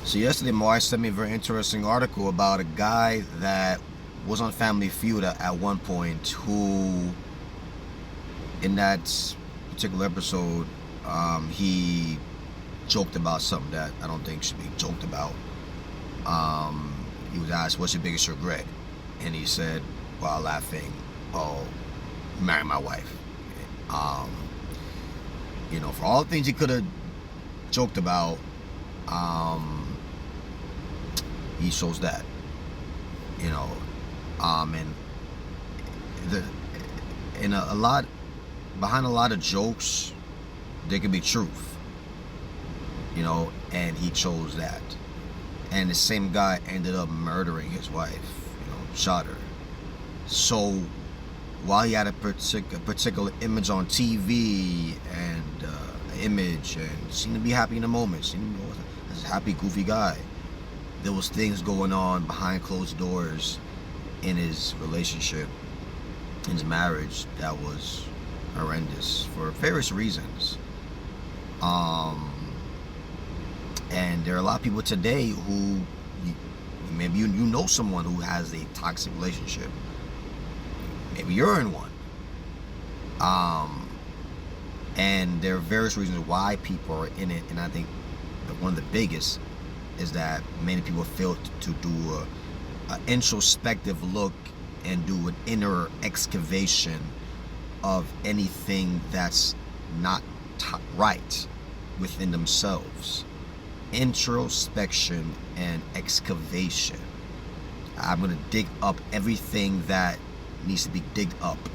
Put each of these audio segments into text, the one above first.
So yesterday, my wife sent me a very interesting article about a guy that was on Family Feud at one point, who, in that particular episode, he joked about something that I don't think should be joked about. He was asked, "What's your biggest regret?" And he said, while laughing, "Oh, marry my wife." Um, for all the things he could have joked about, he shows that, and the in a lot behind a lot of jokes, there could be truth, and he chose that. And the same guy ended up murdering his wife, shot her. So while he had a particular image on TV and image and seemed to be happy in the moment, seemed as a happy, goofy guy, there was things going on behind closed doors in his relationship, in his marriage, that was horrendous for various reasons. And there are a lot of people today who, maybe you know someone who has a toxic relationship. Maybe you're in one. And there are various reasons why people are in it, and I think that one of the biggest is that many people fail to do an introspective look and do an inner excavation of anything that's not right within themselves. Introspection and excavation. I'm going to dig up everything that needs to be digged up,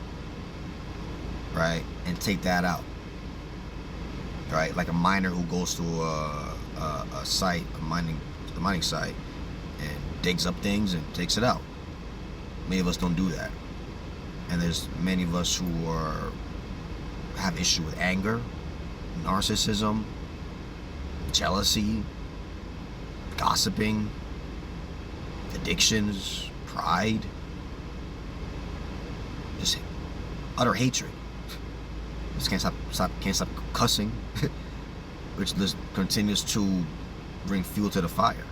right, and take that out, right? Like a miner who goes to a site, a mining site, and digs up things and takes it out. Many of us don't do that, and there's many of us who have issue with anger, narcissism, jealousy, gossiping, addictions, pride, just utter hatred. Just can't stop cussing, which just continues to bring fuel to the fire.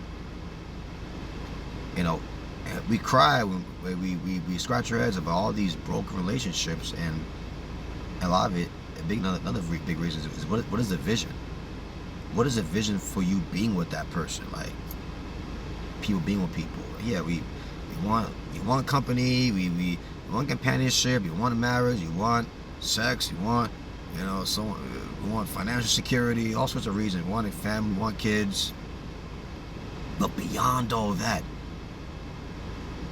We cry when we scratch our heads about all these broken relationships, and a lot of it, another big reason is what is the vision? What is the vision for you being with that person? Like, people being with people. Yeah, we want company, we want companionship, you want a marriage, you want sex, you want, we want financial security, all sorts of reasons. We want a family, we want kids. But beyond all that,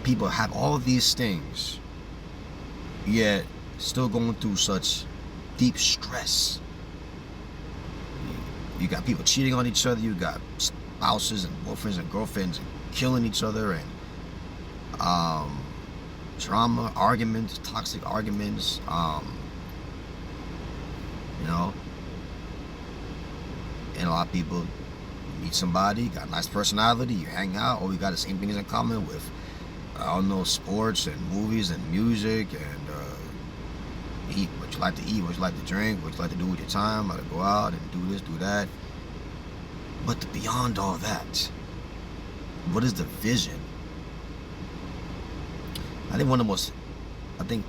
people have all these things, yet still going through such deep stress. You got people cheating on each other, you got spouses and boyfriends and girlfriends killing each other, and drama, arguments, toxic arguments, and a lot of people meet somebody, got a nice personality, you hang out, or you got the same things in common with, sports and movies and music, and eat what you like to eat, what you like to drink, what you like to do with your time, how to go out and do this, do that. But beyond all that, what is the vision? I think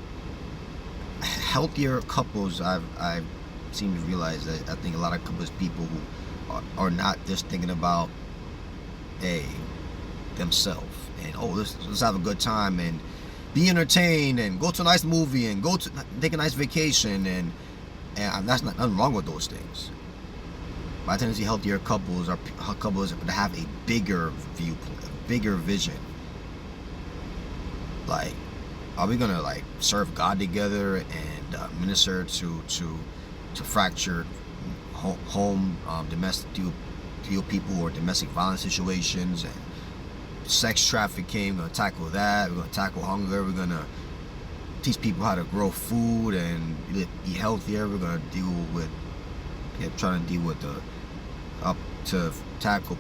healthier couples I've seem to realize that I think a lot of couples, people who are not just thinking about themselves and let's have a good time and be entertained and go to a nice movie and take a nice vacation, and that's nothing wrong with those things. But I tend to see healthier couples are couples that have a bigger viewpoint, a bigger vision. Like, are we gonna serve God together and minister to fractured home, domestic deal people, or domestic violence situations, and sex trafficking? We're gonna tackle that. We're gonna tackle hunger. We're gonna teach people how to grow food and eat healthier. We're gonna trying to deal with tackle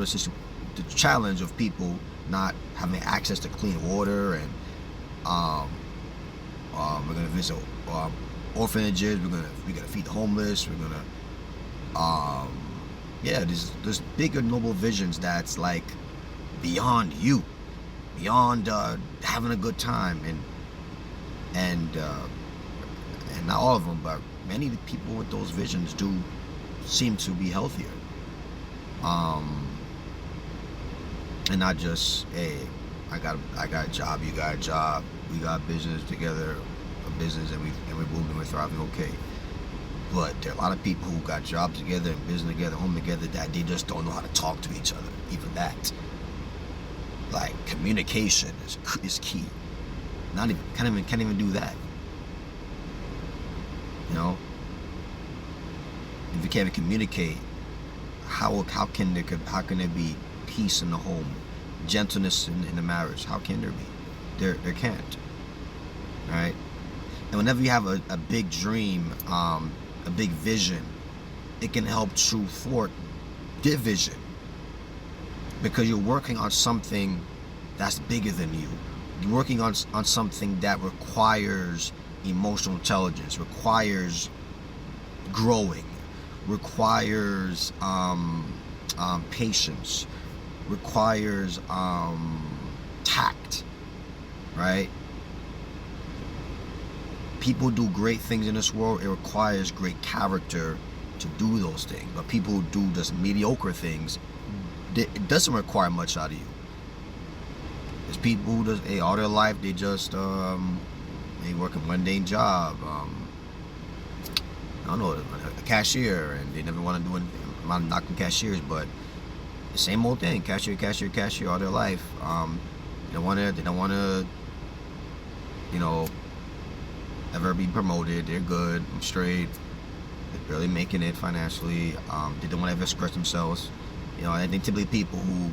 the challenge of people not having access to clean water, and we're gonna visit orphanages. We're gonna feed the homeless. We're gonna Yeah, there's bigger noble visions that's like beyond you, beyond having a good time, and not all of them, but many people with those visions do seem to be healthier. And not just, hey, I got a job, you got a job, we got business together, a business, and we're moving, we're thriving, okay. But there are a lot of people who got jobs together and business together, home together, that they just don't know how to talk to each other. Even that, like, communication is key. Can't even do that. You know, if you can't even communicate, how can there be peace in the home, gentleness in the marriage? How can there be? There can't. All right. And whenever you have a big dream, a big vision, it can help to thwart division, because you're working on something that's bigger than you. You're working on something that requires emotional intelligence, requires growing, requires patience, requires tact, right? People do great things in this world. It requires great character to do those things. But people who do just mediocre things, it doesn't require much out of you. There's people who just, all their life, they just they work a mundane job. I don't know, a cashier, and they never want to do anything. I'm not knocking cashiers, but the same old thing, cashier all their life. They don't want to, you know, ever be promoted. They're good, I'm straight, they're barely making it financially. They don't want to ever express themselves. You know, I think typically people who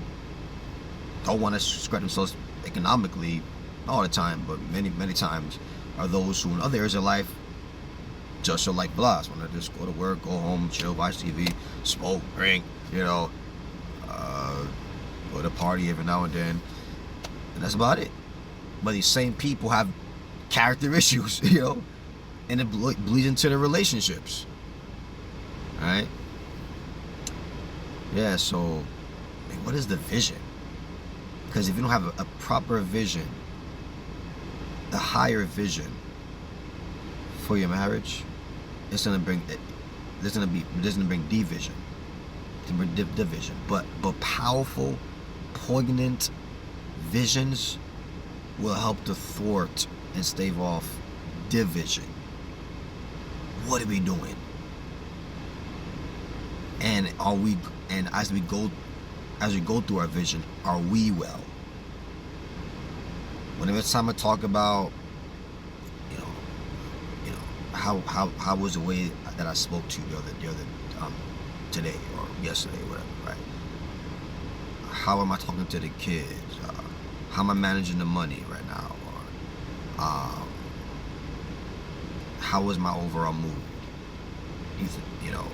don't want to express themselves economically all the time, but many times, are those who in other areas of life just are like blah. Want to just go to work, go home, chill, watch TV, smoke, drink, you know, go to party every now and then, and that's about it. But these same people have character issues, you know, and it bleeds into their relationships. All right? Yeah, so, I mean, what is the vision? Because if you don't have a proper vision, the higher vision for your marriage, it's gonna bring division. To bring division. But powerful, poignant visions will help to thwart and stave off division. What are we doing? And as we go through our vision, are we well? Whenever it's time to talk about, you know, how was the way that I spoke to you the other today or yesterday, whatever, right? How am I talking to the kids? How am I managing the money right now? Or how is my overall mood? You know,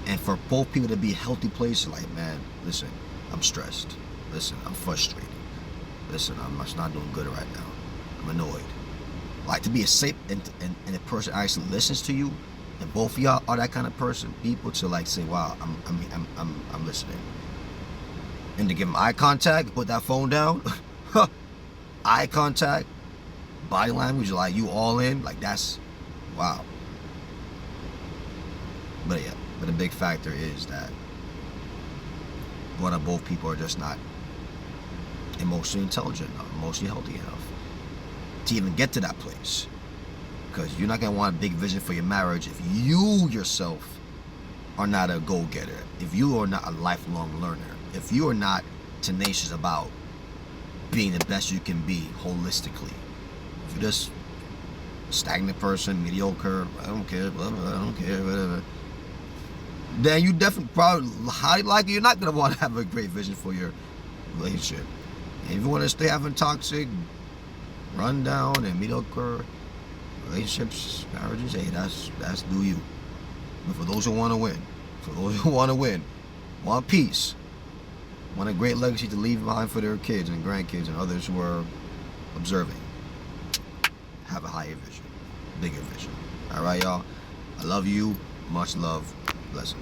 and for both people to be healthy places, like, man, listen, I'm stressed. Listen, I'm frustrated. Listen, I'm just not doing good right now. I'm annoyed. Like, to be a safe and a person actually listens to you, and both of y'all are that kind of person. People to like say, wow, I'm listening, and to give them eye contact, put that phone down, eye contact, body language, like you all in, like that's wow. But yeah, but the big factor is that one of both people are just not emotionally intelligent enough, emotionally healthy enough to even get to that place. Because you're not going to want a big vision for your marriage if you yourself are not a go-getter, if you are not a lifelong learner, if you are not tenacious about being the best you can be holistically. If you're just a stagnant person, mediocre, I don't care, whatever, then you definitely probably highly likely you're not going to want to have a great vision for your relationship. And if you want to stay having toxic, rundown, and mediocre relationships, marriages, hey, that's do you. But for those who want to win, want peace, want a great legacy to leave behind for their kids and grandkids and others who are observing, have a higher vision, bigger vision. All right, y'all. I love you. Much love. Blessings.